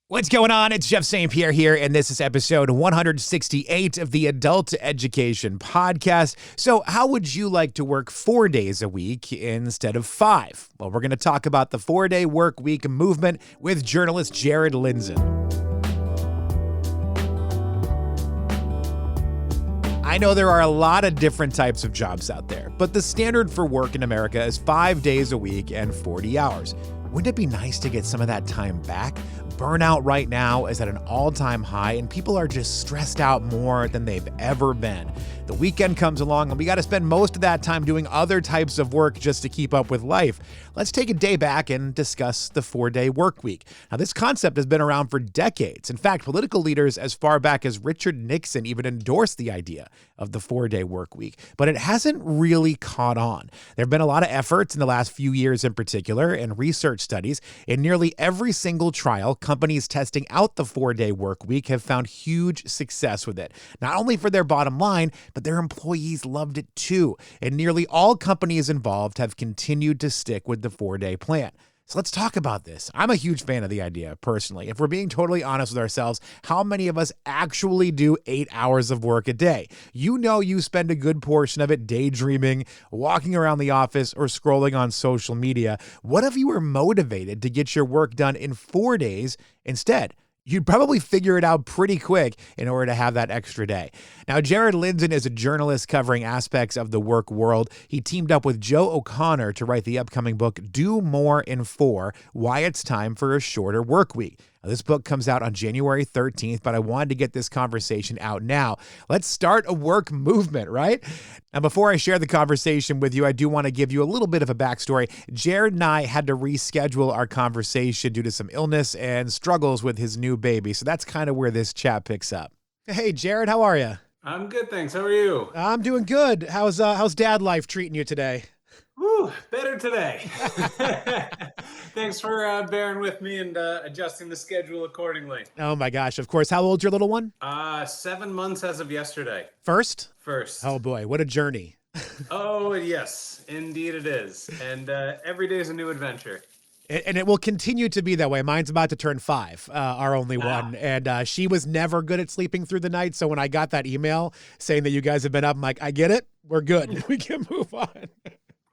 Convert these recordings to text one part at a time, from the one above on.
What's going on? It's Jeff St. Pierre here, and this is episode 168 of the Adult Education Podcast. So how would you like to work 4 days a week instead of 5? Well, we're going to talk about the 4-day work week movement with journalist Jared Lindzon. I know there are a lot of different types of jobs out there, but the standard for work in America is 5 days a week and 40 hours. Wouldn't it be nice to get some of that time back? Burnout right now is at an all-time high, and people are just stressed out more than they've ever been. The weekend comes along, and we got to spend most of that time doing other types of work just to keep up with life. Let's take a day back and discuss the 4-day work week. Now, this concept has been around for decades. In fact, political leaders as far back as Richard Nixon even endorsed the idea of the 4-day work week, but it hasn't really caught on. There have been a lot of efforts in the last few years in particular, and research studies. In nearly every single trial, companies testing out the 4-day work week have found huge success with it, not only for their bottom line, but their employees loved it too. And nearly all companies involved have continued to stick with the 4-day plan. So let's talk about this. I'm a huge fan of the idea, personally. If we're being totally honest with ourselves, how many of us actually do 8 hours of work a day? You know you spend a good portion of it daydreaming, walking around the office, or scrolling on social media. What if you were motivated to get your work done in 4 days instead? You'd probably figure it out pretty quick in order to have that extra day. Now, Jared Lindzon is a journalist covering aspects of the work world. He teamed up with Joe O'Connor to write the upcoming book, Do More in 4, Why It's Time for a Shorter Work Week. Now, this book comes out on January 13th, but I wanted to get this conversation out now. Let's start a work movement, right? Now, before I share the conversation with you, I do want to give you a little bit of a backstory. Jared and I had to reschedule our conversation due to some illness and struggles with his new baby. So that's kind of where this chat picks up. Hey, Jared, how are you? I'm good, thanks. How are you? I'm doing good. How's dad life treating you today? Woo, better today. Thanks for bearing with me and adjusting the schedule accordingly. Oh my gosh, of course. How old's your little one? 7 months as of yesterday. First? First. Oh boy, what a journey. Oh, yes, indeed it is. And every day is a new adventure. And it will continue to be that way. Mine's about to turn 5, our only one. And she was never good at sleeping through the night. So when I got that email saying that you guys have been up, I'm like, I get it. We're good. We can move on.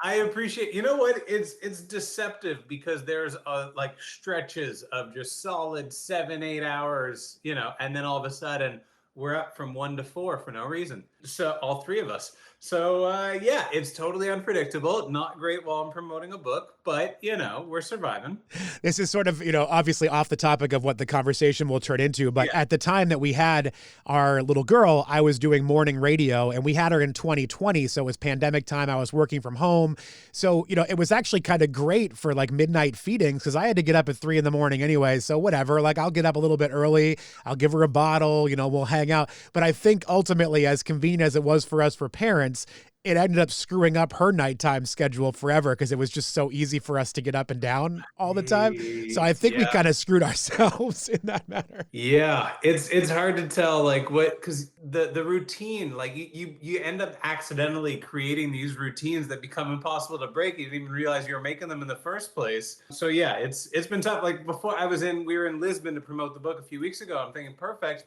I appreciate, you know what? It's deceptive because there's like stretches of just solid 7-8 hours, and then all of a sudden we're up from 1 to 4 for no reason. So all three of us. So yeah, it's totally unpredictable. Not great while I'm promoting a book, but we're surviving. This is sort of, obviously off the topic of what the conversation will turn into. But At the time that we had our little girl, I was doing morning radio, and we had her in 2020. So it was pandemic time. I was working from home. So, it was actually kind of great for like midnight feedings because I had to get up at 3 a.m. anyway. So whatever, like I'll get up a little bit early. I'll give her a bottle, we'll hang out. But I think ultimately, as convenient as it was for us for parents, it ended up screwing up her nighttime schedule forever because it was just so easy for us to get up and down all the time. So I think we kind of screwed ourselves in that matter. Yeah, it's hard to tell like what, because the routine, like you end up accidentally creating these routines that become impossible to break. You didn't even realize you were making them in the first place. So yeah, it's been tough. Like before we were in Lisbon to promote the book a few weeks ago. I'm thinking, perfect.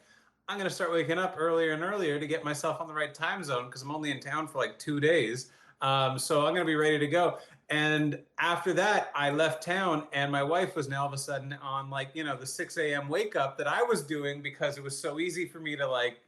I'm going to start waking up earlier and earlier to get myself on the right time zone because I'm only in town for like 2 days. So I'm going to be ready to go. And after that, I left town and my wife was now all of a sudden on like, the 6 a.m. wake up that I was doing because it was so easy for me to like,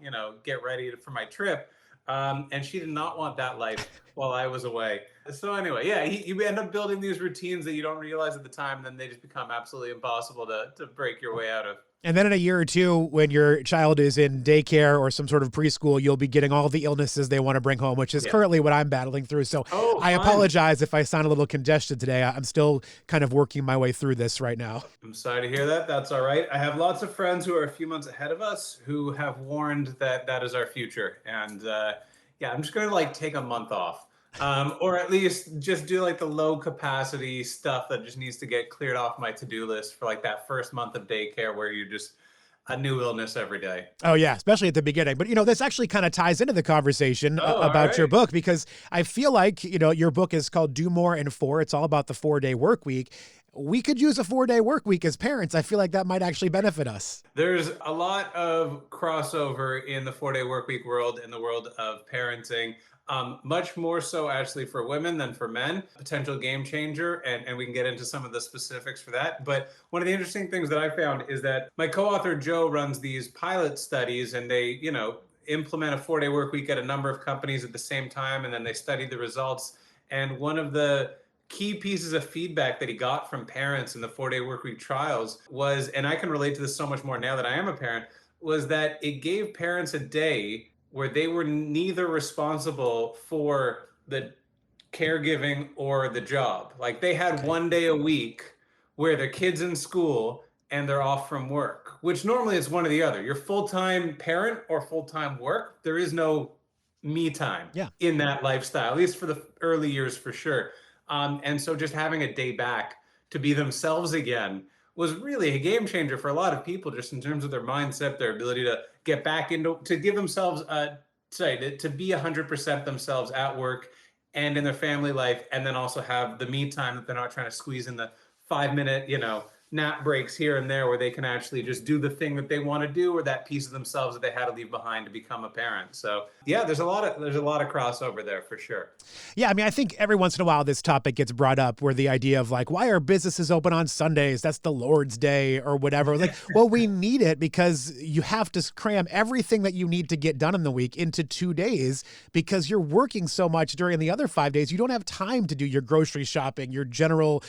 get ready for my trip. And she did not want that life while I was away. So anyway, yeah, you end up building these routines that you don't realize at the time, and then they just become absolutely impossible to break your way out of. And then in a year or two, when your child is in daycare or some sort of preschool, you'll be getting all the illnesses they want to bring home, which is currently what I'm battling through. So I apologize if I sound a little congested today. I'm still kind of working my way through this right now. I'm sorry to hear that. That's all right. I have lots of friends who are a few months ahead of us who have warned that is our future. And I'm just going to like take a month off. Or at least just do like the low capacity stuff that just needs to get cleared off my to-do list for like that first month of daycare where you just a new illness every day. Oh, yeah, especially at the beginning. But, this actually kind of ties into the conversation about your book, because I feel like, your book is called Do More in 4. It's all about the 4-day work week. we could use a 4-day work week as parents. I feel like that might actually benefit us. There's a lot of crossover in the 4-day work week world, in the world of parenting. Much more so actually for women than for men, potential game changer. And we can get into some of the specifics for that. But one of the interesting things that I found is that my co-author Joe runs these pilot studies, and they, implement a 4-day work week at a number of companies at the same time. And then they study the results. And one of the key pieces of feedback that he got from parents in the 4-day work week trials was, and I can relate to this so much more now that I am a parent, was that it gave parents a day where they were neither responsible for the caregiving or the job. Like they had one day a week where their kid's in school and they're off from work, which normally is one or the other. You're full-time parent or full-time work. There is no me time in that lifestyle, at least for the early years for sure. And so just having a day back to be themselves again was really a game changer for a lot of people, just in terms of their mindset, their ability to get back into, to give themselves, to be 100% themselves at work and in their family life, and then also have the me time that they're not trying to squeeze in the 5-minute, nap breaks here and there, where they can actually just do the thing that they want to do, or that piece of themselves that they had to leave behind to become a parent. So yeah, there's a lot of crossover there for sure. Yeah, I mean, I think every once in a while this topic gets brought up, where the idea of like, why are businesses open on Sundays? That's the Lord's Day or whatever. Like, well, we need it because you have to cram everything that you need to get done in the week into 2 days, because you're working so much during the other 5 days. You don't have time to do your grocery shopping, your general,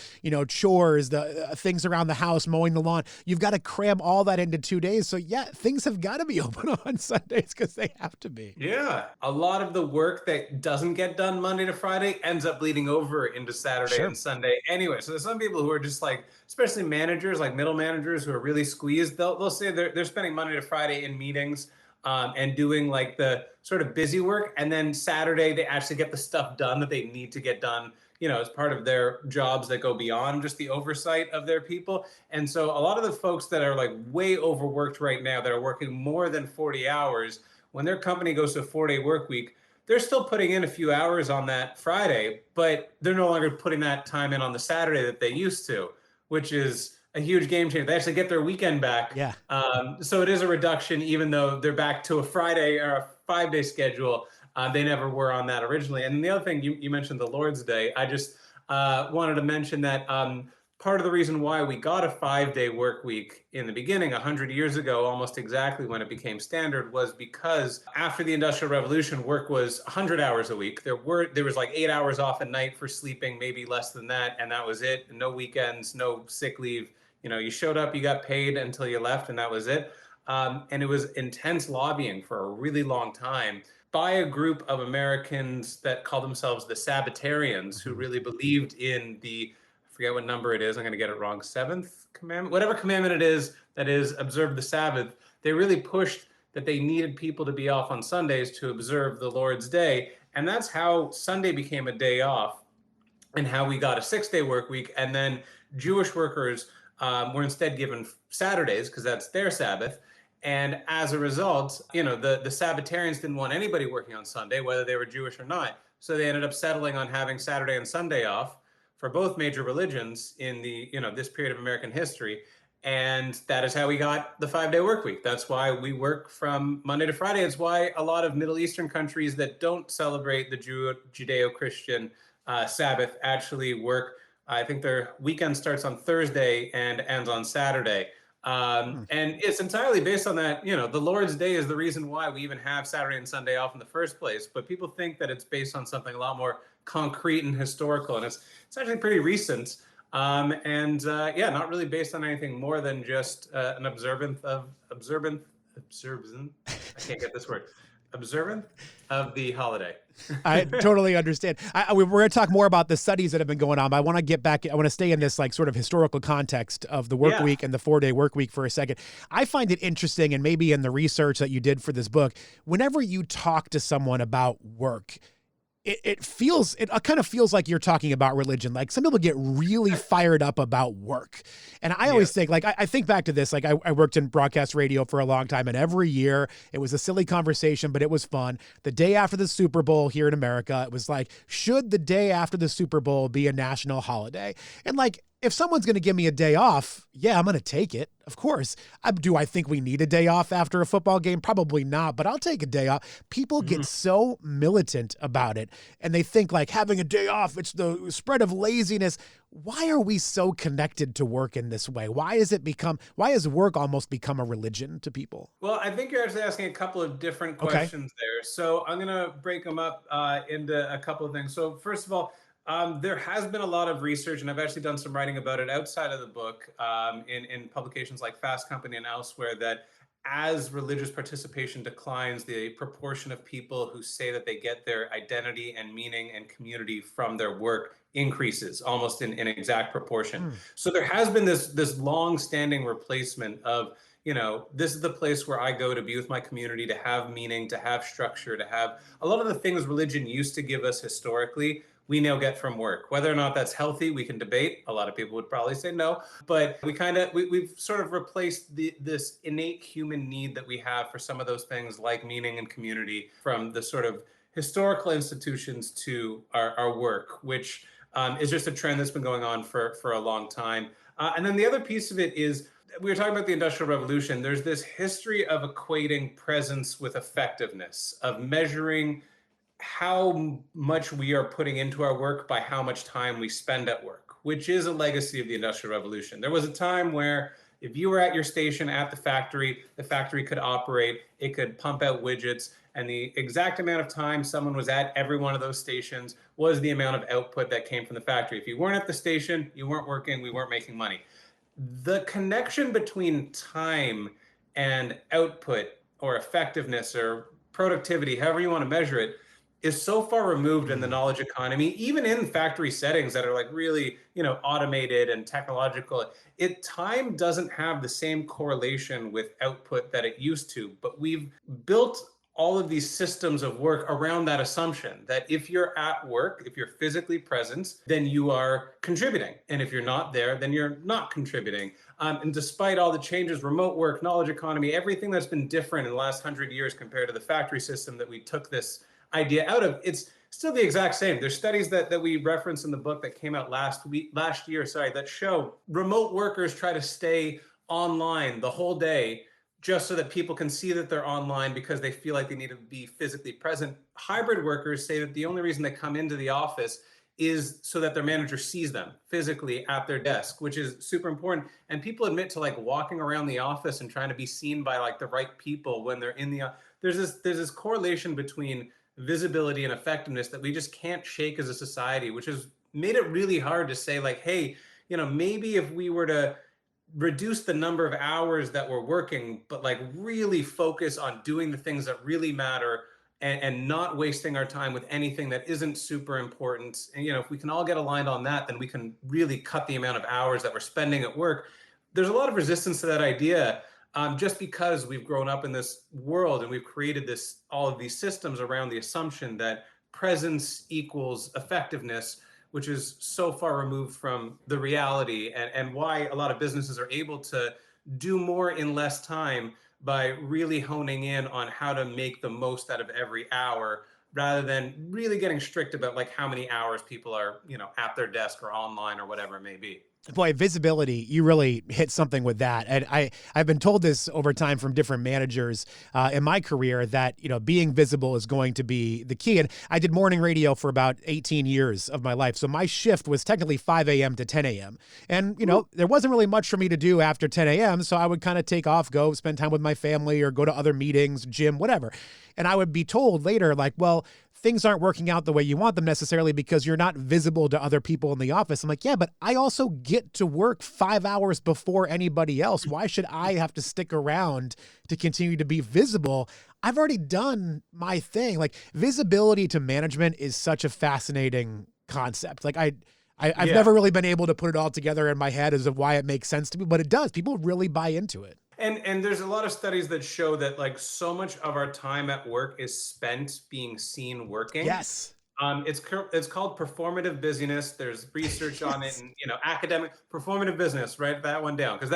chores, the things around the house, mowing the lawn. You've got to cram all that into 2 days. So yeah, things have got to be open on Sundays because they have to be. Yeah. A lot of the work that doesn't get done Monday to Friday ends up bleeding over into Saturday and Sunday anyway. So there's some people who are just like, especially managers, like middle managers who are really squeezed. They'll say they're spending Monday to Friday in meetings and doing like the sort of busy work. And then Saturday, they actually get the stuff done that they need to get done, as part of their jobs that go beyond just the oversight of their people. And so a lot of the folks that are like way overworked right now, that are working more than 40 hours, when their company goes to a 4-day work week, they're still putting in a few hours on that Friday, but they're no longer putting that time in on the Saturday that they used to, which is a huge game changer. They actually get their weekend back. Yeah. So it is a reduction, even though they're back to a Friday or a 5-day schedule. They never were on that originally. And the other thing, you mentioned the Lord's Day. I just wanted to mention that part of the reason why we got a 5-day work week in the beginning, 100 years ago, almost exactly when it became standard, was because after the Industrial Revolution, work was 100 hours a week. There was like 8 hours off at night for sleeping, maybe less than that. And that was it. No weekends, no sick leave. You showed up, you got paid until you left, and that was it. And it was intense lobbying for a really long time by a group of Americans that call themselves the Sabbatarians, who really believed in the, I forget what number it is, I'm going to get it wrong, 7th commandment, whatever commandment it is, that is observe the Sabbath. They really pushed that they needed people to be off on Sundays to observe the Lord's Day. And that's how Sunday became a day off, and how we got a 6-day work week. And then Jewish workers were instead given Saturdays because that's their Sabbath. And as a result, the Sabbatarians didn't want anybody working on Sunday, whether they were Jewish or not. So they ended up settling on having Saturday and Sunday off for both major religions in the, this period of American history. And that is how we got the 5-day work week. That's why we work from Monday to Friday. It's why a lot of Middle Eastern countries that don't celebrate the Judeo-Christian Sabbath actually work. I think their weekend starts on Thursday and ends on Saturday. And it's entirely based on that, the Lord's Day is the reason why we even have Saturday and Sunday off in the first place. But people think that it's based on something a lot more concrete and historical. And it's actually pretty recent. Not really based on anything more than just an observant. I can't get this word. Observant of the holiday. I totally understand. We're going to talk more about the studies that have been going on, but I want to get back. I want to stay in this like sort of historical context of the work week and the 4-day work week for a second. I find it interesting, and maybe in the research that you did for this book, whenever you talk to someone about work, it kind of feels like you're talking about religion. Like some people get really fired up about work. And I always think, like, I think back to this, like I worked in broadcast radio for a long time, and every year it was a silly conversation, but it was fun. The day after the Super Bowl here in America, it was like, should the day after the Super Bowl be a national holiday? And like, If someone's going to give me a day off, yeah, I'm going to take it. Of course. Do I think we need a day off after a football game? Probably not, but I'll take a day off. People get so militant about it, and they think like having a day off, it's the spread of laziness. Why are we so connected to work in this way? Why has work almost become a religion to people? Well, I think you're actually asking a couple of different Okay. questions there. So I'm going to break them up into a couple of things. So first of all, there has been a lot of research, and I've actually done some writing about it outside of the book in publications like Fast Company and elsewhere, that as religious participation declines, the proportion of people who say that they get their identity and meaning and community from their work increases almost in exact proportion. So there has been this long-standing replacement of, this is the place where I go to be with my community, to have meaning, to have structure, to have a lot of the things religion used to give us historically, we now get from work. Whether or not that's healthy, we can debate. A lot of people would probably say no, but we've sort of replaced this innate human need that we have for some of those things like meaning and community from the sort of historical institutions to our work, which is just a trend that's been going on for a long time. And then the other piece of it is, we were talking about the Industrial Revolution. There's this history of equating presence with effectiveness, of measuring how much we are putting into our work by how much time we spend at work, which is a legacy of the Industrial Revolution. There was a time where if you were at your station at the factory could operate, it could pump out widgets, and the exact amount of time someone was at every one of those stations was the amount of output that came from the factory. If you weren't at the station, you weren't working, we weren't making money. The connection between time and output or effectiveness or productivity, however you want to measure it, is so far removed in the knowledge economy, even in factory settings that are like really, automated and technological. Time doesn't have the same correlation with output that it used to, but we've built all of these systems of work around that assumption that if you're at work, if you're physically present, then you are contributing. And if you're not there, then you're not contributing. And despite all the changes, remote work, knowledge economy, everything that's been different in the last 100 years compared to the factory system that we took this idea out of, it's still the exact same. There's studies that we reference in the book that came out last year, that show remote workers try to stay online the whole day just so that people can see that they're online because they feel like they need to be physically present. Hybrid workers say that the only reason they come into the office is so that their manager sees them physically at their desk, which is super important. And people admit to like walking around the office and trying to be seen by like the right people when they're in the, there's this correlation between visibility and effectiveness that we just can't shake as a society, which has made it really hard to say like, hey, maybe if we were to reduce the number of hours that we're working, but like really focus on doing the things that really matter, and not wasting our time with anything that isn't super important. And, if we can all get aligned on that, then we can really cut the amount of hours that we're spending at work. There's a lot of resistance to that idea, just because we've grown up in this world and we've created all of these systems around the assumption that presence equals effectiveness, which is so far removed from the reality, and why a lot of businesses are able to do more in less time by really honing in on how to make the most out of every hour, rather than really getting strict about like how many hours people are, at their desk or online or whatever it may be. Boy, visibility, you really hit something with that. And I've been told this over time from different managers in my career that, being visible is going to be the key. And I did morning radio for about 18 years of my life. So my shift was technically 5 a.m. to 10 a.m. And, there wasn't really much for me to do after 10 a.m. So I would kind of take off, go spend time with my family or go to other meetings, gym, whatever. And I would be told later, like, well, things aren't working out the way you want them necessarily because you're not visible to other people in the office. I'm like, yeah, but I also get to work 5 hours before anybody else. Why should I have to stick around to continue to be visible? I've already done my thing. Like, visibility to management is such a fascinating concept. Like I've never really been able to put it all together in my head as of why it makes sense to me, but it does. People really buy into it. And there's a lot of studies that show that like so much of our time at work is spent being seen working. Yes. It's called performative busyness. There's research on it, and academic performative business. Write that one down, because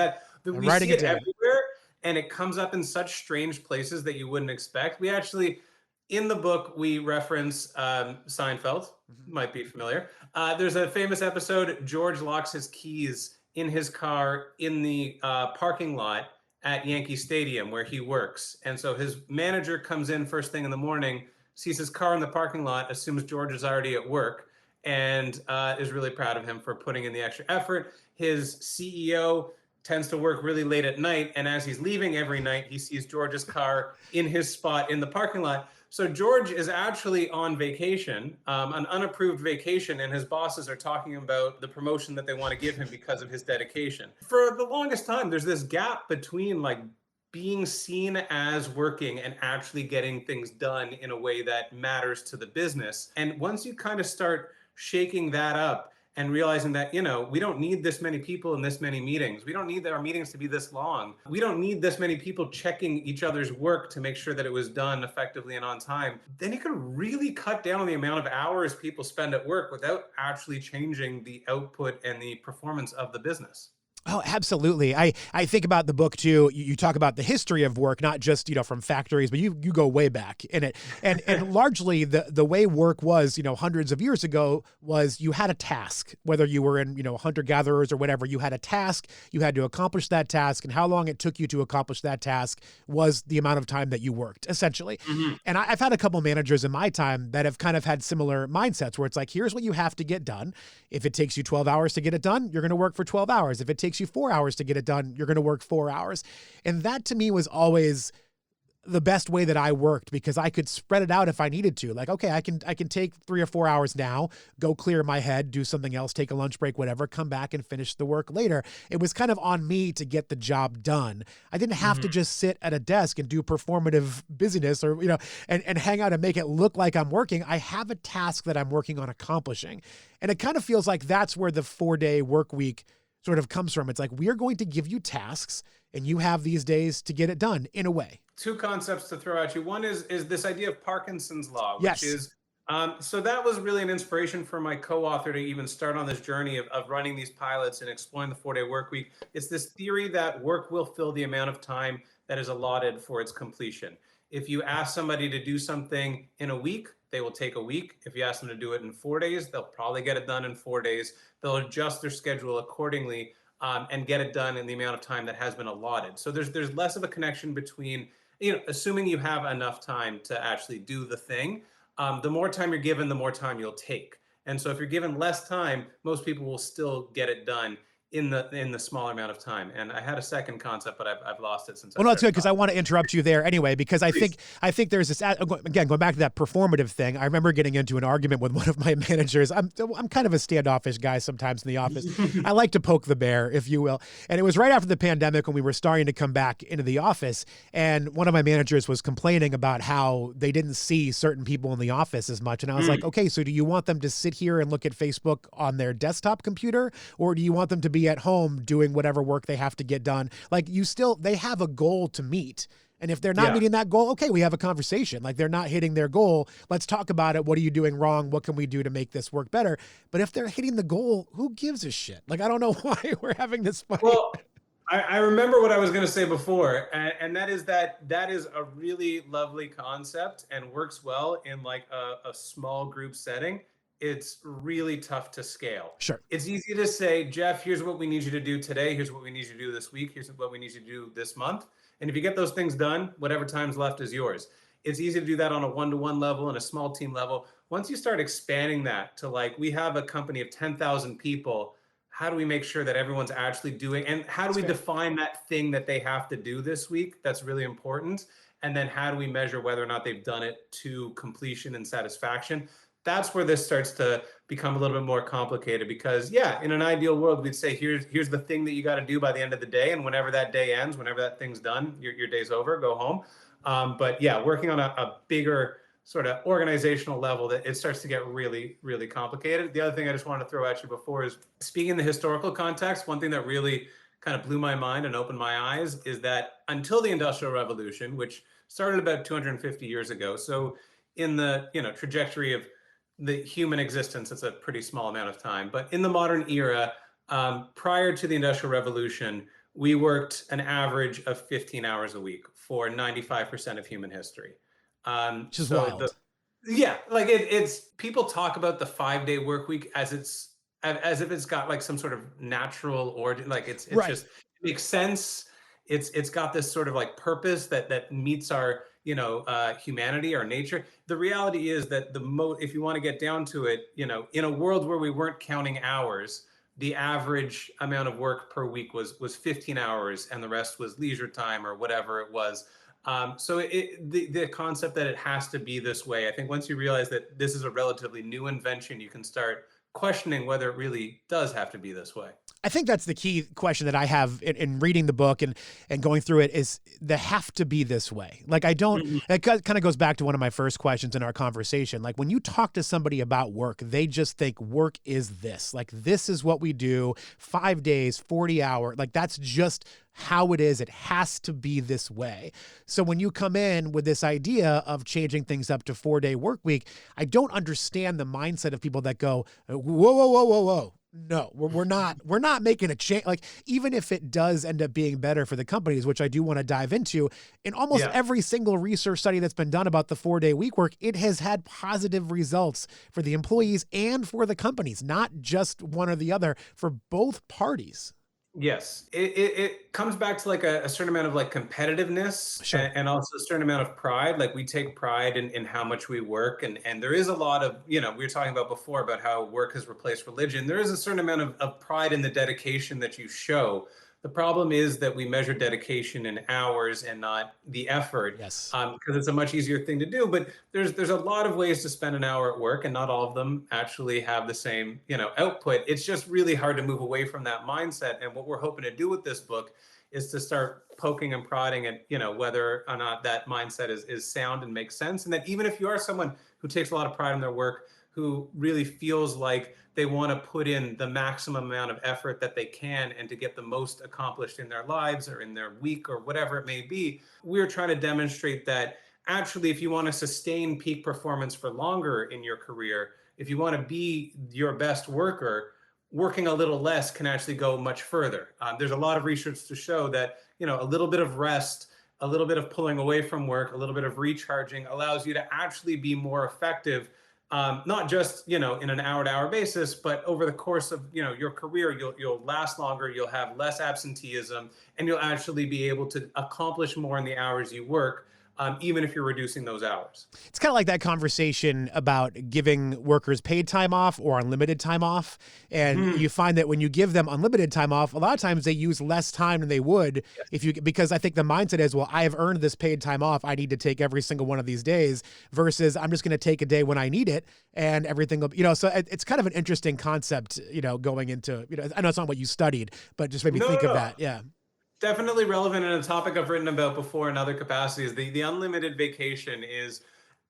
we see it everywhere, and it comes up in such strange places that you wouldn't expect. We actually, In the book, we reference Seinfeld, Mhm. might be familiar. There's a famous episode. George locks his keys in his car in the parking lot at Yankee Stadium where he works. And so his manager comes in first thing in the morning, sees his car in the parking lot, assumes George is already at work, and is really proud of him for putting in the extra effort. His CEO tends to work really late at night. And as he's leaving every night, he sees George's car in his spot in the parking lot. So George is actually on vacation, an unapproved vacation, and his bosses are talking about the promotion that they want to give him because of his dedication. For the longest time, there's this gap between like being seen as working and actually getting things done in a way that matters to the business. And once you kind of start shaking that up and realizing that, we don't need this many people in this many meetings. We don't need our meetings to be this long. We don't need this many people checking each other's work to make sure that it was done effectively and on time. Then you can really cut down on the amount of hours people spend at work without actually changing the output and the performance of the business. Oh, absolutely. I think about the book too. You talk about the history of work, not just, from factories, but you go way back in it. And largely the way work was, hundreds of years ago was you had a task, whether you were in, hunter gatherers or whatever, you had a task, you had to accomplish that task, and how long it took you to accomplish that task was the amount of time that you worked, essentially. Mhm. And I've had a couple managers in my time that have kind of had similar mindsets where it's like, here's what you have to get done. If it takes you 12 hours to get it done, you're going to work for 12 hours. If it takes you 4 hours to get it done, you're going to work 4 hours. And that to me was always the best way that I worked because I could spread it out if I needed to. Like, okay, I can take 3 or 4 hours now, go clear my head, do something else, take a lunch break, whatever, come back and finish the work later. It was kind of on me to get the job done. I didn't have to Mhm. just sit at a desk and do performative busyness or, and hang out and make it look like I'm working. I have a task that I'm working on accomplishing. And it kind of feels like that's where the 4-day work week sort of comes from. It's like, we are going to give you tasks and you have these days to get it done in a way. Two concepts to throw at you. One is this idea of Parkinson's law, which Yes. is so that was really an inspiration for my co-author to even start on this journey of running these pilots and exploring the 4-day work week. It's this theory that work will fill the amount of time that is allotted for its completion. If you ask somebody to do something in a week, they will take a week. If you ask them to do it in 4 days, they'll probably get it done in 4 days. They'll adjust their schedule accordingly and get it done in the amount of time that has been allotted. So there's less of a connection between assuming you have enough time to actually do the thing, the more time you're given, the more time you'll take. And so if you're given less time, most people will still get it done in the smaller amount of time. And I had a second concept, but I've lost it since I Well, no, it's good started because I talking. want to interrupt you there anyway, because Please. I think there's this, again, going back to that performative thing. I remember getting into an argument with one of my managers. I'm kind of a standoffish guy sometimes in the office. I like to poke the bear, if you will. And it was right after the pandemic when we were starting to come back into the office. And one of my managers was complaining about how they didn't see certain people in the office as much. And I was like, Mm. okay, so do you want them to sit here and look at Facebook on their desktop computer? Or do you want them to be at home doing whatever work they have to get done? Like, they have a goal to meet. And if they're not Yeah. meeting that goal, okay, we have a conversation. Like, they're not hitting their goal. Let's talk about it. What are you doing wrong? What can we do to make this work better? But if they're hitting the goal, who gives a shit? Like, I don't know why we're having this fight. Well, I remember what I was going to say before, and that is a really lovely concept and works well in like a small group setting. It's really tough to scale. Sure. It's easy to say, Jeff, here's what we need you to do today. Here's what we need you to do this week. Here's what we need you to do this month. And if you get those things done, whatever time's left is yours. It's easy to do that on a one-to-one level and a small team level. Once you start expanding that to like, we have a company of 10,000 people, how do we make sure that everyone's actually doing, and how do That's we fair. define that thing that they have to do this week? That's really important. And then how do we measure whether or not they've done it to completion and satisfaction? That's where this starts to become a little bit more complicated because yeah, in an ideal world, we'd say here's the thing that you got to do by the end of the day. And whenever that day ends, whenever that thing's done, your day's over, go home. But yeah, working on a bigger sort of organizational level, that it starts to get really, really complicated. The other thing I just wanted to throw at you before is speaking in the historical context, one thing that really kind of blew my mind and opened my eyes is that until the Industrial Revolution, which started about 250 years ago, so in the trajectory of the human existence, it's a pretty small amount of time. But in the modern era, prior to the Industrial Revolution, we worked an average of 15 hours a week for 95% of human history. which is So the wild. yeah, like it's people talk about the 5-day work week as as if it's got like some sort of natural origin, like it's Right. just it makes sense. It's got this sort of like purpose that meets our humanity, our nature. The reality is that if you want to get down to it, in a world where we weren't counting hours, the average amount of work per week was 15 hours, and the rest was leisure time or whatever it was. So the concept that it has to be this way, I think once you realize that this is a relatively new invention, you can start questioning whether it really does have to be this way. I think that's the key question that I have in reading the book and going through it is the have to be this way. Like I don't, Mhm. it kind of goes back to one of my first questions in our conversation. Like when you talk to somebody about work, they just think work is this, like this is what we do 5 days, 40 hour. Like that's just how it is. It has to be this way. So when you come in with this idea of changing things up to 4-day work week, I don't understand the mindset of people that go, whoa, whoa, whoa, whoa, whoa. No, we're not making a change. Like even if it does end up being better for the companies, which I do want to dive into, in almost Yeah. every single research study that's been done about the 4-day week work, it has had positive results for the employees and for the companies, not just one or the other, for both parties. Yes, it comes back to like a certain amount of like competitiveness Sure. and also a certain amount of pride. Like we take pride in how much we work, and there is a lot of we were talking about before about how work has replaced religion. There is a certain amount of pride in the dedication that you show. The problem is that we measure dedication in hours and not the effort, Yes. because it's a much easier thing to do. But there's a lot of ways to spend an hour at work, and not all of them actually have the same output. It's just really hard to move away from that mindset. And what we're hoping to do with this book is to start poking and prodding at whether or not that mindset is sound and makes sense, and that even if you are someone who takes a lot of pride in their work, who really feels like they want to put in the maximum amount of effort that they can and to get the most accomplished in their lives or in their week or whatever it may be, we're trying to demonstrate that actually, if you want to sustain peak performance for longer in your career, if you want to be your best worker, working a little less can actually go much further. There's a lot of research to show that a little bit of rest, a little bit of pulling away from work, a little bit of recharging allows you to actually be more effective, not just in an hour-to-hour basis, but over the course of your career. You'll last longer, you'll have less absenteeism, and you'll actually be able to accomplish more in the hours you work, even if you're reducing those hours. It's kind of like that conversation about giving workers paid time off or unlimited time off. And Hmm. you find that when you give them unlimited time off, a lot of times they use less time than they would if you, because I think the mindset is, well, I have earned this paid time off. I need to take every single one of these days versus I'm just going to take a day when I need it and everything will, so it's kind of an interesting concept, going into, I know it's not what you studied, but just made me No, no, think of no. that. Yeah. Definitely relevant, and a topic I've written about before in other capacities. The unlimited vacation is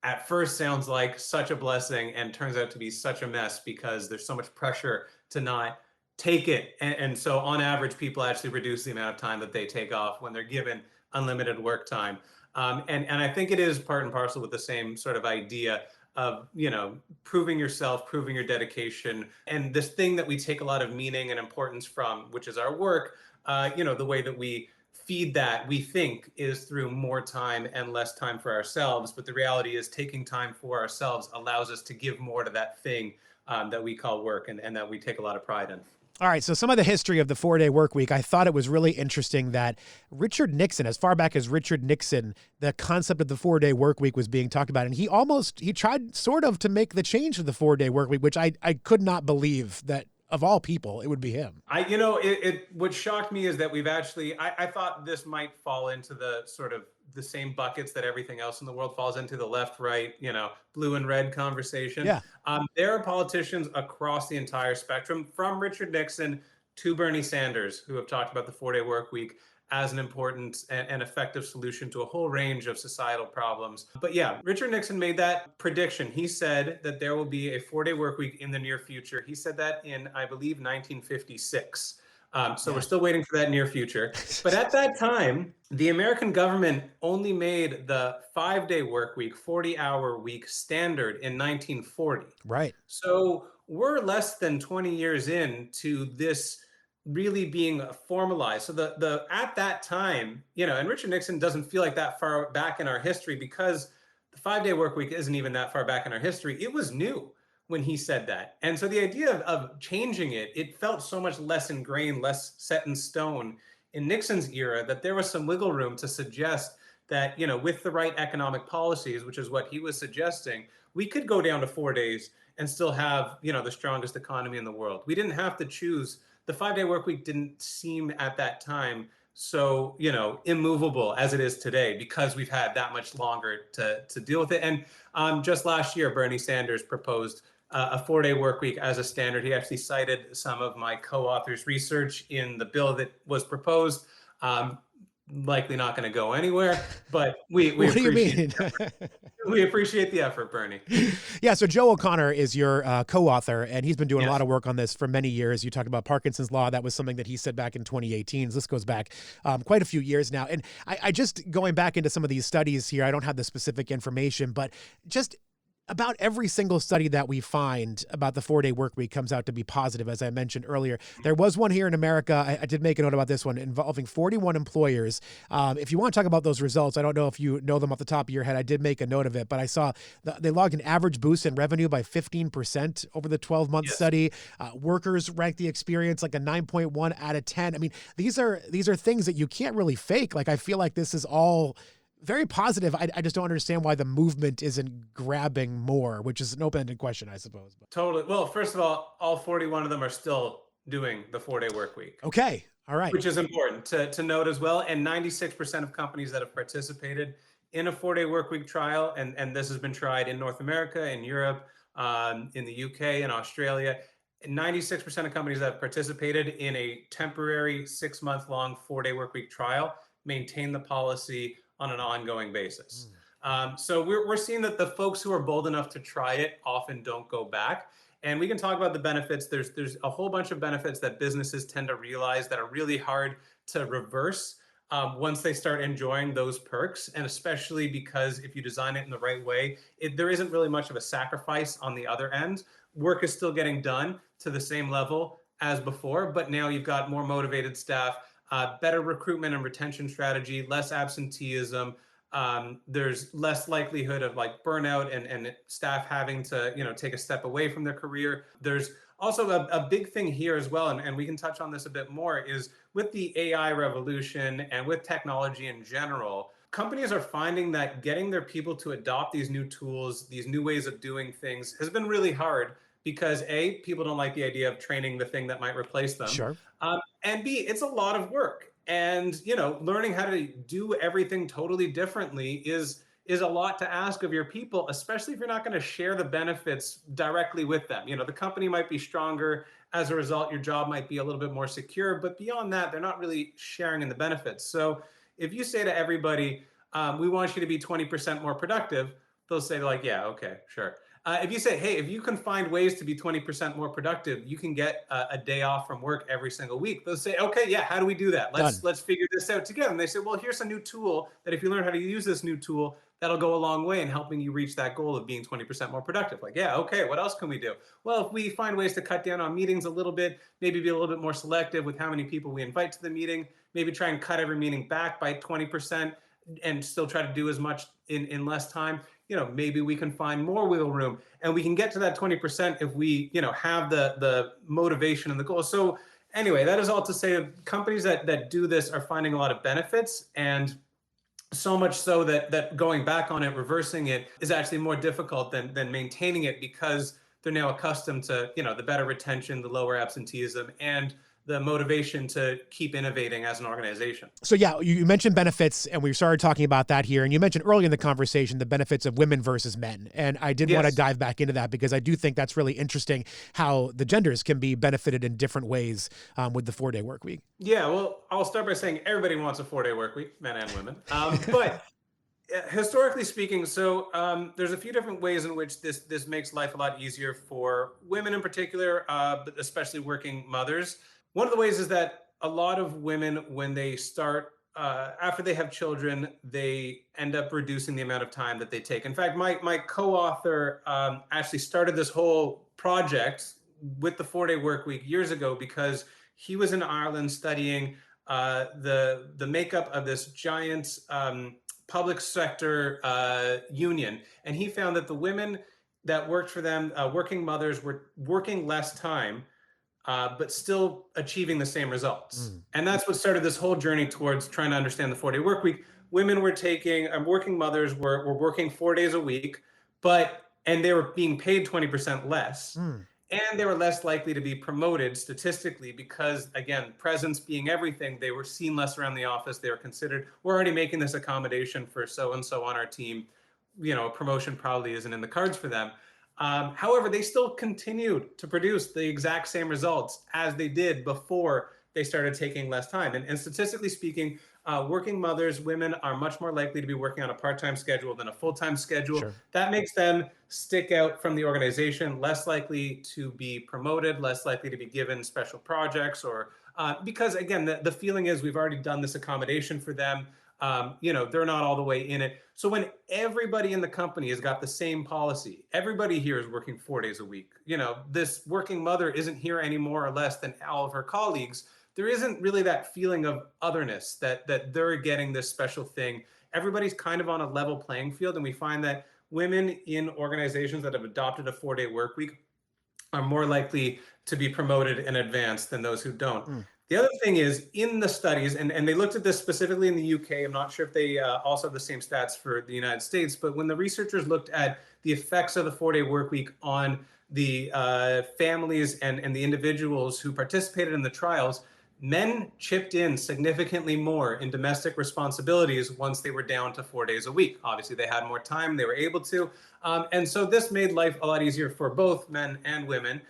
at first sounds like such a blessing and turns out to be such a mess because there's so much pressure to not take it. And so on average, people actually reduce the amount of time that they take off when they're given unlimited work time. And I think it is part and parcel with the same sort of idea of proving yourself, proving your dedication, and this thing that we take a lot of meaning and importance from, which is our work. The way that we feed that, we think, is through more time and less time for ourselves. But the reality is, taking time for ourselves allows us to give more to that thing that we call work, and that we take a lot of pride in. All right, so some of the history of the 4-day work week, I thought it was really interesting that Richard Nixon, as far back as Richard Nixon, the concept of the 4-day work week was being talked about. And he tried sort of to make the change to the 4-day work week, which I could not believe that of all people, it would be him. What shocked me is that we've actually, I thought this might fall into the sort of the same buckets that everything else in the world falls into, the left, right, blue and red conversation. Yeah. There are politicians across the entire spectrum, from Richard Nixon to Bernie Sanders, who have talked about the 4-day work week as an important and effective solution to a whole range of societal problems. But yeah, Richard Nixon made that prediction. He said that there will be a 4-day work week in the near future. He said that in, I believe, 1956. So Yeah. we're still waiting for that near future. But at that time, the American government only made the 5-day work week, 40-hour week standard in 1940. Right. So we're less than 20 years into this really being formalized. So the at that time, and Richard Nixon doesn't feel like that far back in our history, because the 5-day work week isn't even that far back in our history. It was new when he said that. And so the idea of changing it, it felt so much less ingrained, less set in stone in Nixon's era, that there was some wiggle room to suggest that, with the right economic policies, which is what he was suggesting, we could go down to 4 days and still have, the strongest economy in the world. We didn't have to choose. The 5-day work week didn't seem at that time so, immovable as it is today, because we've had that much longer to deal with it. And just last year, Bernie Sanders proposed a 4-day work week as a standard. He actually cited some of my co-authors' research in the bill that was proposed. Likely not going to go anywhere, but we What do you mean? We appreciate the effort, Bernie. Yeah, so Joe O'Connor is your co-author, and he's been doing a Yes. lot of work on this for many years. You talked about Parkinson's law. That was something that he said back in 2018. So this goes back quite a few years now. And I just, going back into some of these studies here, I don't have the specific information, but just about every single study that we find about the 4-day work week comes out to be positive, as I mentioned earlier. There was one here in America. I did make a note about this one, involving 41 employers. If you want to talk about those results, I don't know if you know them off the top of your head. I did make a note of it, but I saw they logged an average boost in revenue by 15% over the 12-month study. Workers ranked the experience like a 9.1 out of 10. I mean, these are things that you can't really fake. Like, I feel like this is all very positive. I just don't understand why the movement isn't grabbing more, which is an open-ended question, I suppose. But. Totally. Well, first of all 41 of them are still doing the 4-day work week. Okay. All right. Which is important to note as well. And 96% of companies that have participated in a 4-day work week trial, and this has been tried in North America, in Europe, in the UK, and Australia, 96% of companies that have participated in a temporary 6-month-long 4-day work week trial maintain the policy on an ongoing basis. So we're seeing that the folks who are bold enough to try it often don't go back. And we can talk about the benefits. There's a whole bunch of benefits that businesses tend to realize that are really hard to reverse once they start enjoying those perks. And especially because if you design it in the right way, there isn't really much of a sacrifice on the other end. Work is still getting done to the same level as before, but now you've got more motivated staff, better recruitment and retention strategy, less absenteeism. There's less likelihood of like burnout and staff having to, take a step away from their career. There's also a big thing here as well, and we can touch on this a bit more, is with the AI revolution and with technology in general, companies are finding that getting their people to adopt these new tools, these new ways of doing things, has been really hard. Because A, people don't like the idea of training the thing that might replace them. Sure. And B, it's a lot of work. And, learning how to do everything totally differently is a lot to ask of your people, especially if you're not going to share the benefits directly with them. The company might be stronger. As a result, your job might be a little bit more secure. But beyond that, they're not really sharing in the benefits. So if you say to everybody, we want you to be 20% more productive, they'll say like, yeah, okay, sure. If you say, hey, if you can find ways to be 20% more productive, you can get a day off from work every single week. They'll say, okay, yeah, how do we do that? Let's figure this out together. And they say, well, here's a new tool that if you learn how to use this new tool, that'll go a long way in helping you reach that goal of being 20% more productive. Like, yeah, okay, what else can we do? Well, if we find ways to cut down on meetings a little bit, maybe be a little bit more selective with how many people we invite to the meeting, maybe try and cut every meeting back by 20% and still try to do as much in less time. Maybe we can find more wiggle room, and we can get to that 20% if we, have the motivation and the goal. So anyway, that is all to say companies that do this are finding a lot of benefits, and so much so that going back on it, reversing it, is actually more difficult than maintaining it, because they're now accustomed to, the better retention, the lower absenteeism, and the motivation to keep innovating as an organization. So yeah, you mentioned benefits, and we started talking about that here. And you mentioned early in the conversation the benefits of women versus men. And I did want to dive back into that, because I do think that's really interesting how the genders can be benefited in different ways with the 4-day work week. Yeah, well, I'll start by saying everybody wants a 4-day work week, men and women. But historically speaking, so there's a few different ways in which this makes life a lot easier for women in particular, but especially working mothers. One of the ways is that a lot of women, when they start, after they have children, they end up reducing the amount of time that they take. In fact, my co-author actually started this whole project with the 4-day work week years ago, because he was in Ireland studying the makeup of this giant public sector union, and he found that the women that worked for them, working mothers, were working less time, but still achieving the same results. And that's what started this whole journey towards trying to understand the 4-day work week. Women were taking, working mothers were working 4 days a week, and they were being paid 20% less. And they were less likely to be promoted statistically because, again, presence being everything, they were seen less around the office. They were considered, we're already making this accommodation for so-and-so on our team. A promotion probably isn't in the cards for them. However, they still continued to produce the exact same results as they did before they started taking less time. And statistically speaking, working mothers, women are much more likely to be working on a part-time schedule than a full-time schedule. Sure. That makes them stick out from the organization, less likely to be promoted, less likely to be given special projects, or because, again, the feeling is we've already done this accommodation for them. They're not all the way in it. So when everybody in the company has got the same policy, everybody here is working 4 days a week. This working mother isn't here any more or less than all of her colleagues. There isn't really that feeling of otherness that they're getting this special thing. Everybody's kind of on a level playing field. And we find that women in organizations that have adopted a 4-day work week are more likely to be promoted and advanced than those who don't. The other thing is, in the studies, and they looked at this specifically in the UK, I'm not sure if they also have the same stats for the United States, but when the researchers looked at the effects of the 4-day work week on the families and the individuals who participated in the trials, men chipped in significantly more in domestic responsibilities once they were down to 4 days a week. Obviously, they had more time, they were able to. And so this made life a lot easier for both men and women,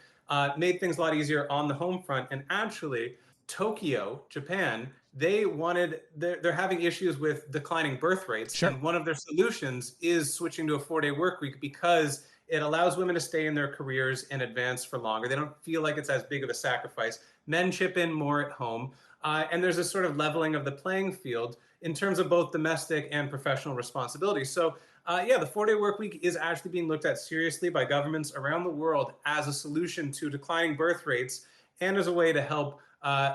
made things a lot easier on the home front. And actually, Tokyo, Japan, they're having issues with declining birth rates. Sure. And one of their solutions is switching to a 4-day work week because it allows women to stay in their careers and advance for longer. They don't feel like it's as big of a sacrifice. Men chip in more at home. And there's a sort of leveling of the playing field in terms of both domestic and professional responsibility. So the 4-day work week is actually being looked at seriously by governments around the world as a solution to declining birth rates and as a way to help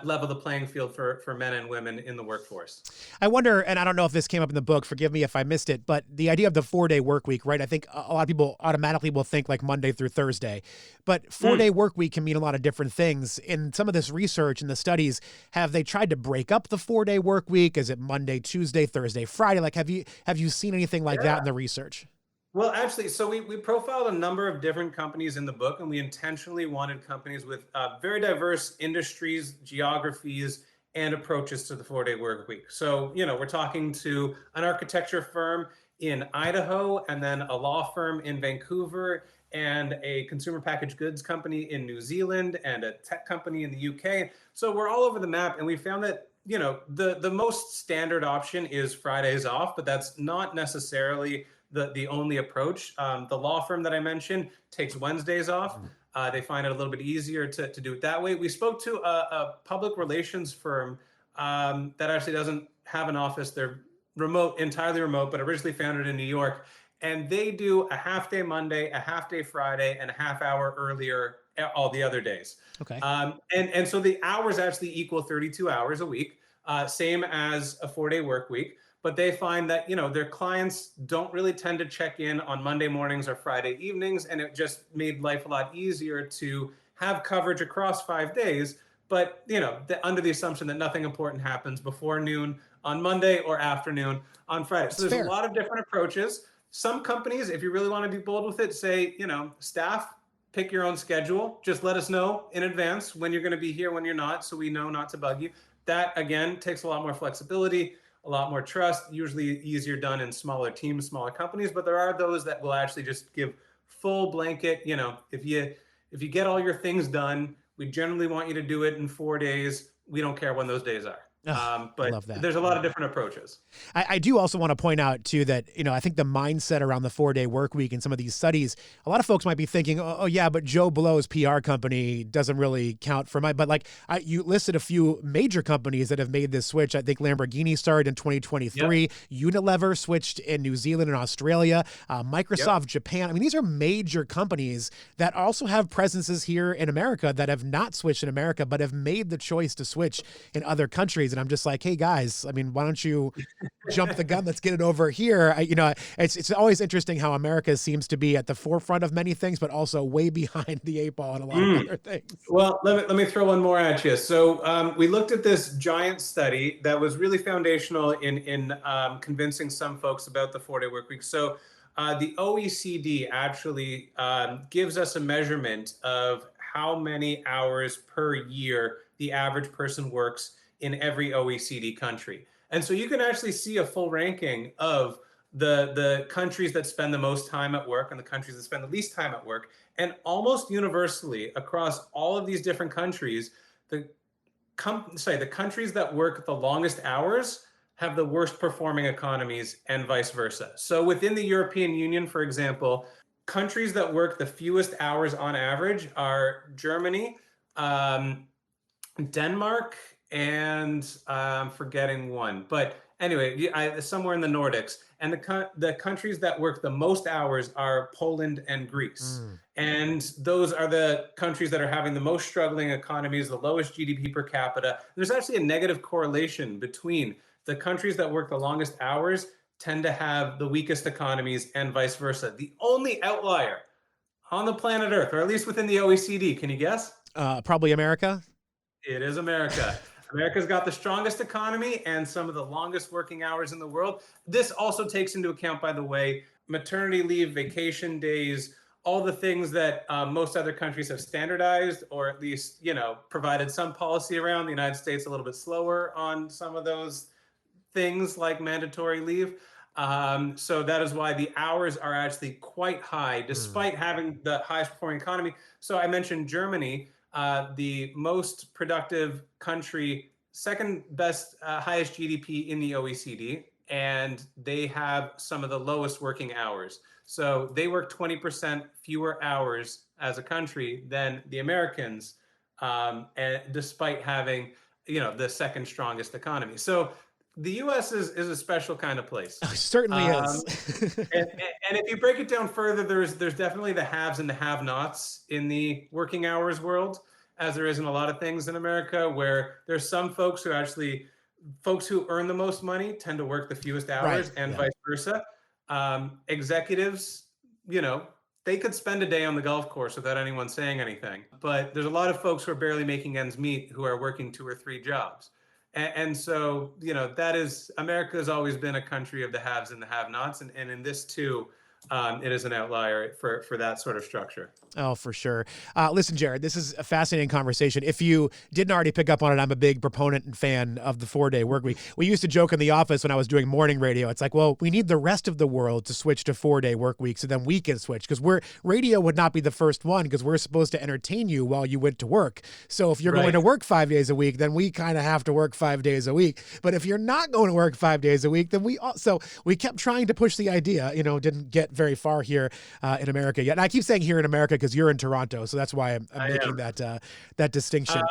level the playing field for men and women in the workforce. I wonder, and I don't know if this came up in the book, forgive me if I missed it, but the idea of the 4-day work week, right? I think a lot of people automatically will think like Monday through Thursday, but 4-day work week can mean a lot of different things. In some of this research and the studies, have they tried to break up the 4-day work week? Is it Monday, Tuesday, Thursday, Friday? Like, have you seen anything like that in the research? Well, actually, so we profiled a number of different companies in the book, and we intentionally wanted companies with very diverse industries, geographies, and approaches to the 4-day work week. So, we're talking to an architecture firm in Idaho, and then a law firm in Vancouver, and a consumer packaged goods company in New Zealand, and a tech company in the UK. So we're all over the map, and we found that the most standard option is Fridays off, but that's not necessarily the only approach. The law firm that I mentioned takes Wednesdays off. They find it a little bit easier to do it that way. We spoke to a public relations firm that actually doesn't have an office. They're remote, entirely remote, but originally founded in New York. And they do a half-day Monday, a half-day Friday, and a half hour earlier all the other days. Okay. And so the hours actually equal 32 hours a week, same as a 4-day work week. But they find that, their clients don't really tend to check in on Monday mornings or Friday evenings. And it just made life a lot easier to have coverage across 5 days. But, under the assumption that nothing important happens before noon on Monday or afternoon on Friday. So there's a lot of different approaches. Some companies, if you really want to be bold with it, say, staff, pick your own schedule. Just let us know in advance when you're going to be here, when you're not, so we know not to bug you. That, again, takes a lot more flexibility, a lot more trust, usually easier done in smaller teams, smaller companies. But there are those that will actually just give full blanket, if you get all your things done, we generally want you to do it in 4 days. We don't care when those days are. But there's a lot of different approaches. I do also want to point out too that, I think the mindset around the 4-day work week in some of these studies, a lot of folks might be thinking, oh yeah, but Joe Blow's PR company doesn't really count for but you listed a few major companies that have made this switch. I think Lamborghini started in 2023, Unilever switched in New Zealand and Australia, Microsoft, Japan. I mean, these are major companies that also have presences here in America that have not switched in America, but have made the choice to switch in other countries. stories, and I'm just like, hey guys, I mean, why don't you jump the gun? Let's get it over here. It's always interesting how America seems to be at the forefront of many things, but also way behind the eight ball on a lot of other things. Well, let me throw one more at you. So we looked at this giant study that was really foundational in convincing some folks about the 4-day work week. So the OECD actually gives us a measurement of how many hours per year the average person works in every OECD country. And so you can actually see a full ranking of the countries that spend the most time at work and the countries that spend the least time at work. And almost universally across all of these different countries, the countries that work the longest hours have the worst performing economies and vice versa. So within the European Union, for example, countries that work the fewest hours on average are Germany, Denmark, and I'm forgetting one. But anyway, somewhere in the Nordics. And the countries that work the most hours are Poland and Greece. And those are the countries that are having the most struggling economies, the lowest GDP per capita. There's actually a negative correlation between the countries that work the longest hours tend to have the weakest economies and vice versa. The only outlier on the planet Earth, or at least within the OECD, can you guess? Probably America. It is America. America's got the strongest economy and some of the longest working hours in the world. This also takes into account, by the way, maternity leave, vacation days, all the things that most other countries have standardized, or at least, provided some policy around. The United States a little bit slower on some of those things like mandatory leave. So that is why the hours are actually quite high, despite having the highest performing economy. So I mentioned Germany, the most productive country, second best, highest GDP in the OECD, and they have some of the lowest working hours. So they work 20% fewer hours as a country than the Americans, and despite having, the second strongest economy. So the U.S. is a special kind of place. It certainly is. And if you break it down further, there's definitely the haves and the have-nots in the working hours world, as there is in a lot of things in America, where there's some folks who earn the most money tend to work the fewest hours, Right, and yeah. vice versa. Executives, they could spend a day on the golf course without anyone saying anything. But there's a lot of folks who are barely making ends meet who are working 2 or 3 jobs. And so, that is, America has always been a country of the haves and the have-nots. And in this too, it is an outlier for that sort of structure. Oh, for sure. Listen, Jared, this is a fascinating conversation. If you didn't already pick up on it, I'm a big proponent and fan of the 4-day work week. We used to joke in the office when I was doing morning radio. It's like, well, we need the rest of the world to switch to 4-day work week so then we can switch, because radio would not be the first one, because we're supposed to entertain you while you went to work. So if you're going to work 5 days a week, then we kind of have to work 5 days a week. But if you're not going to work 5 days a week, then we kept trying to push the idea, didn't get very far here in America yet. And I keep saying here in America because you're in Toronto, so that's why I'm making that distinction.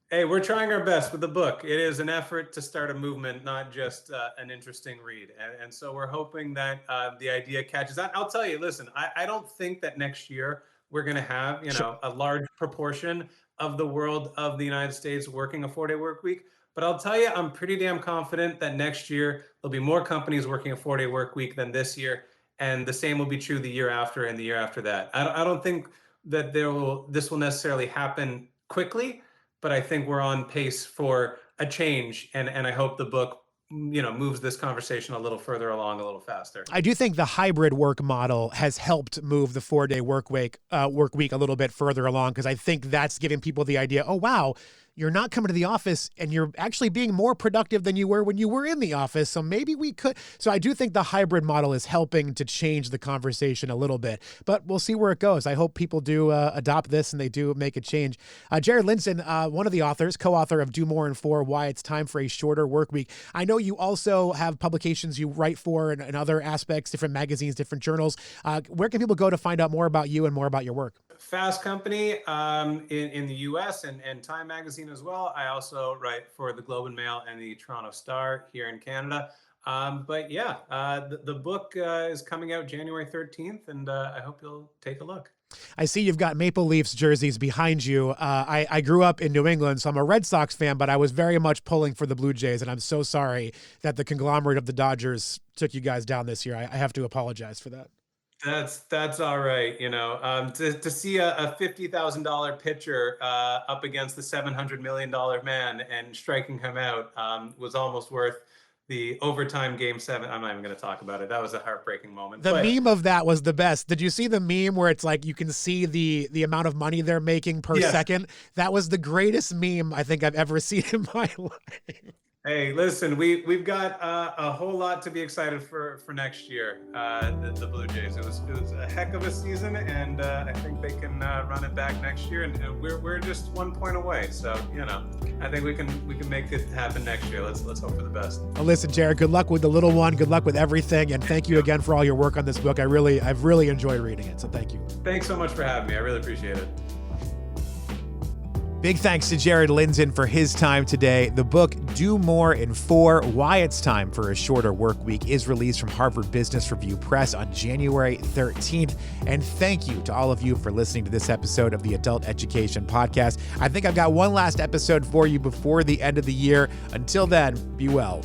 Hey, we're trying our best with the book. It is an effort to start a movement, not just an interesting read. And so we're hoping that the idea catches on. I'll tell you, listen, I don't think that next year we're going to have, a large proportion of the world of the United States working a 4-day work week. But I'll tell you, I'm pretty damn confident that next year there'll be more companies working a 4-day work week than this year. And the same will be true the year after and the year after that. I don't think that this will necessarily happen quickly, but I think we're on pace for a change, and I hope the book moves this conversation a little further along, a little faster. I do think the hybrid work model has helped move the 4-day work week a little bit further along, because I think that's giving people the idea, oh wow, you're not coming to the office and you're actually being more productive than you were when you were in the office. So maybe we could. So I do think the hybrid model is helping to change the conversation a little bit, but we'll see where it goes. I hope people do adopt this and they do make a change. Jared Lindzon, one of the authors, co-author of Do More in 4, Why It's Time for a Shorter Work Week. I know you also have publications you write for and other aspects, different magazines, different journals. Where can people go to find out more about you and more about your work? Fast Company in the US and Time Magazine as well. I also write for the Globe and Mail and the Toronto Star here in Canada. But yeah, the book is coming out January 13th, and I hope you'll take a look. I see you've got Maple Leafs jerseys behind you. I grew up in New England, so I'm a Red Sox fan, but I was very much pulling for the Blue Jays, and I'm so sorry that the conglomerate of the Dodgers took you guys down this year. I have to apologize for that. That's all right. To see a $50,000 pitcher up against the $700 million man and striking him out was almost worth the overtime game 7. I'm not even going to talk about it. That was a heartbreaking moment. The meme of that was the best. Did you see the meme where it's like you can see the amount of money they're making per second? That was the greatest meme I think I've ever seen in my life. Hey, listen, we've got a whole lot to be excited for next year. The Blue Jays. It was a heck of a season, and I think they can run it back next year. And we're just 1 point away. So I think we can make it happen next year. Let's hope for the best. Well, listen, Jared. Good luck with the little one. Good luck with everything, and thank you again for all your work on this book. I've really enjoyed reading it. So thank you. Thanks so much for having me. I really appreciate it. Big thanks to Jared Lindzon for his time today. The book, Do More in 4, Why It's Time for a Shorter Work Week, is released from Harvard Business Review Press on January 13th. And thank you to all of you for listening to this episode of the Adult Education Podcast. I think I've got one last episode for you before the end of the year. Until then, be well.